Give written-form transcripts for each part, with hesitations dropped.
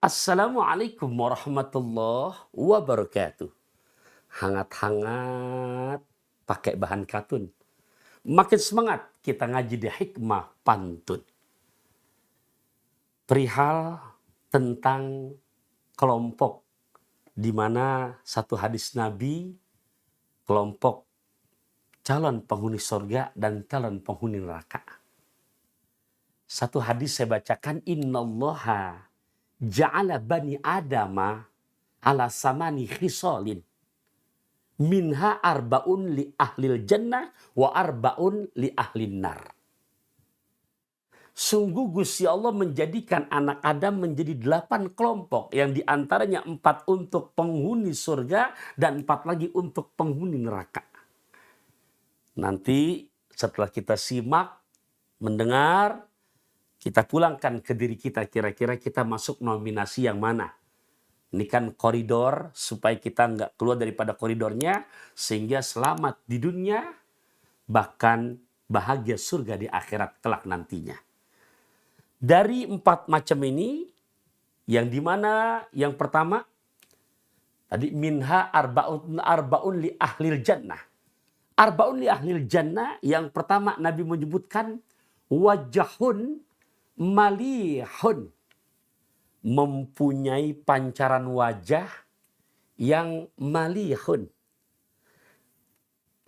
Assalamualaikum warahmatullahi wabarakatuh. Hangat-hangat pakai bahan katun. Makin semangat kita ngaji di hikmah pantun. Perihal tentang kelompok di mana satu hadis Nabi, kelompok calon penghuni surga dan calon penghuni neraka. Satu hadis saya bacakan, innallaha ja'ala bani adama ala samani khisalin. Minha arbaun li ahlil jannah wa arbaun li ahlin nar. Sungguh Gusti Allah menjadikan anak Adam menjadi 8 kelompok, yang diantaranya 4 untuk penghuni surga dan 4 lagi untuk penghuni neraka. Nanti setelah kita simak, mendengar, kita pulangkan ke diri kita, kira-kira kita masuk nominasi yang mana. Ini kan koridor supaya kita nggak keluar daripada koridornya, sehingga selamat di dunia, bahkan bahagia surga di akhirat kelak nantinya. Dari 4 macam ini, yang dimana yang pertama, tadi minha arbaun li ahlil jannah. Arbaun li ahlil jannah, yang pertama Nabi menyebutkan wajahun malihun, mempunyai pancaran wajah yang malihun,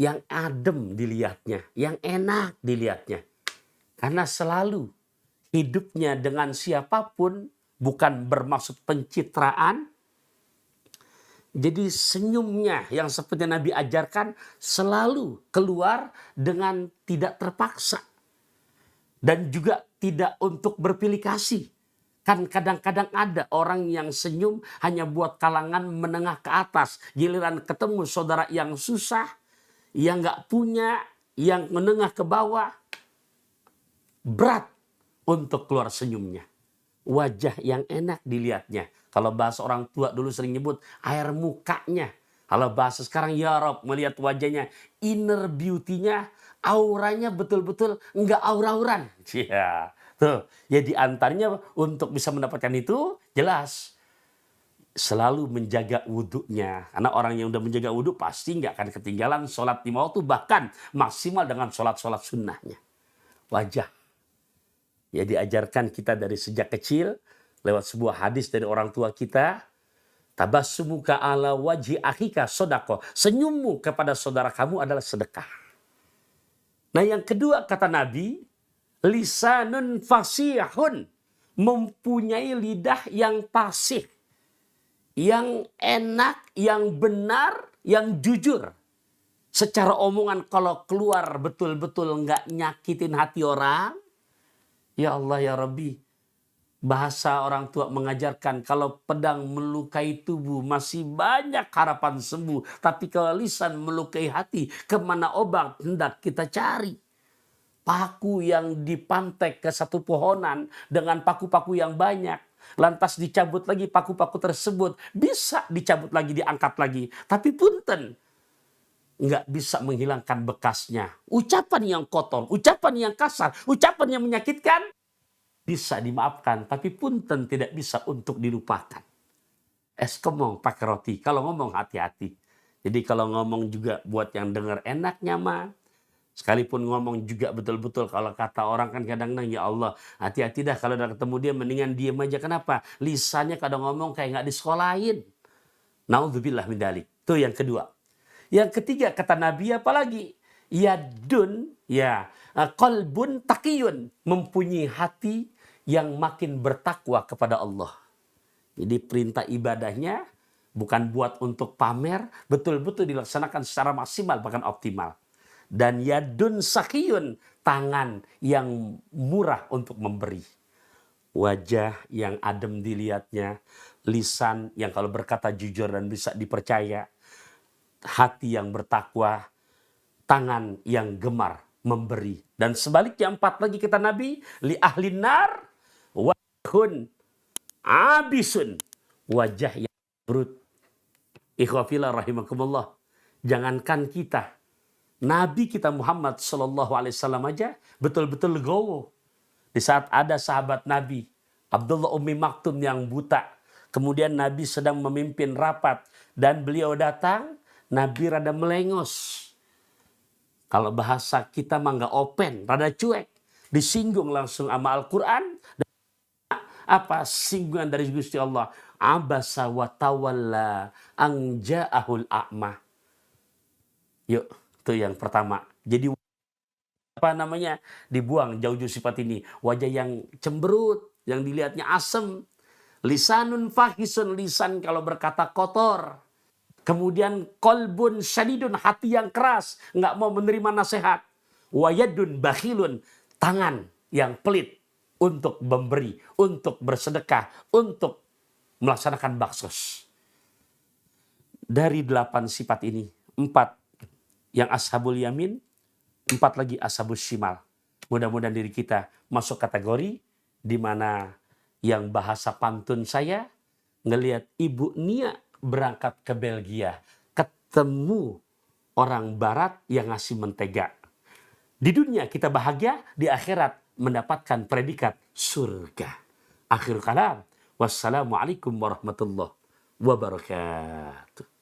yang adem dilihatnya, yang enak dilihatnya. Karena selalu hidupnya dengan siapapun, bukan bermaksud pencitraan. Jadi senyumnya yang seperti Nabi ajarkan selalu keluar dengan tidak terpaksa. Dan juga tidak untuk berpilih kasih. Kan kadang-kadang ada orang yang senyum hanya buat kalangan menengah ke atas. Giliran ketemu saudara yang susah, yang gak punya, yang menengah ke bawah, berat untuk keluar senyumnya. Wajah yang enak dilihatnya. Kalau bahasa orang tua dulu sering nyebut air mukanya. Kalau bahasa sekarang, ya Rob, melihat wajahnya, inner beauty-nya, auranya betul-betul enggak aura-auran. Ya, tuh. Ya diantaranya untuk bisa mendapatkan itu, jelas selalu menjaga wudhunya. Karena orang yang udah menjaga wudhu pasti nggak akan ketinggalan sholat 5 waktu, bahkan maksimal dengan sholat-sholat sunnahnya. Wajah. Ya diajarkan kita dari sejak kecil lewat sebuah hadis dari orang tua kita. Tabassumuka ala wajhi akhika sodako. Senyummu kepada saudara kamu adalah sedekah. Nah yang kedua kata Nabi, lisanun fasihun, mempunyai lidah yang fasih, yang enak, yang benar, yang jujur. Secara omongan kalau keluar betul-betul nggak nyakitin hati orang. Ya Allah ya Rabbi, bahasa orang tua mengajarkan kalau pedang melukai tubuh masih banyak harapan sembuh. Tapi kalau lisan melukai hati, kemana obat hendak kita cari? Paku yang dipantek ke satu pohonan dengan paku-paku yang banyak. Lantas dicabut lagi paku-paku tersebut. Bisa dicabut lagi, diangkat lagi. Tapi punten, nggak bisa menghilangkan bekasnya. Ucapan yang kotor, ucapan yang kasar, ucapan yang menyakitkan, bisa dimaafkan, tapi punten tidak bisa untuk dilupakan. Es kemong pakai roti. Kalau ngomong hati-hati. Jadi kalau ngomong juga buat yang dengar enak, nyaman. Sekalipun ngomong juga betul-betul, kalau kata orang kan kadang-kadang, ya Allah, hati-hati dah kalau udah ketemu dia mendingan diem aja. Kenapa? Lisannya kadang ngomong kayak nggak disekolahin. Naudzubillah min dzalik. Itu yang kedua. Yang ketiga kata Nabi apalagi? Yadun, ya, qalbun taqiyun, mempunyai hati yang makin bertakwa kepada Allah. Jadi perintah ibadahnya bukan buat untuk pamer, betul-betul dilaksanakan secara maksimal bahkan optimal. Dan yadun sakiyun, tangan yang murah untuk memberi. Wajah yang adem dilihatnya, lisan yang kalau berkata jujur dan bisa dipercaya, hati yang bertakwa, tangan yang gemar memberi. Dan sebaliknya 4 lagi kata Nabi, li ahlin nar wajhun abisun, wajah yang brut. Ikhwafillah rahimakumullah. Jangankan kita, Nabi kita Muhammad SAW aja betul-betul legowo. Di saat ada sahabat Nabi, Abdullah Ummi Maktum yang buta, Kemudian Nabi sedang memimpin rapat dan beliau datang, Nabi rada melengos. Kalau bahasa kita mah nggak open, rada cuek. Disinggung langsung sama Al-Quran. Apa singgungan dari Gusti Allah? Abasa wa tawalla ang ja'ahul a'ma. Yuk, itu yang pertama. Jadi apa namanya? Dibuang jauh-jauh sifat ini. Wajah yang cemberut, yang dilihatnya asem. Lisanun fahisun, lisan kalau berkata kotor. Kemudian kolbun syadidun, hati yang keras, nggak mau menerima nasihat. Wayadun bakhilun, tangan yang pelit untuk memberi, untuk bersedekah, untuk melaksanakan baksos. Dari 8 sifat ini, 4 yang ashabul yamin, 4 lagi ashabul shimal. Mudah-mudahan diri kita masuk kategori di mana yang bahasa pantun saya ngelihat Ibu Nia berangkat ke Belgia, ketemu orang barat yang ngasih mentega. Di dunia kita bahagia, di akhirat mendapatkan predikat surga. Akhir kalam, wassalamualaikum warahmatullahi wabarakatuh.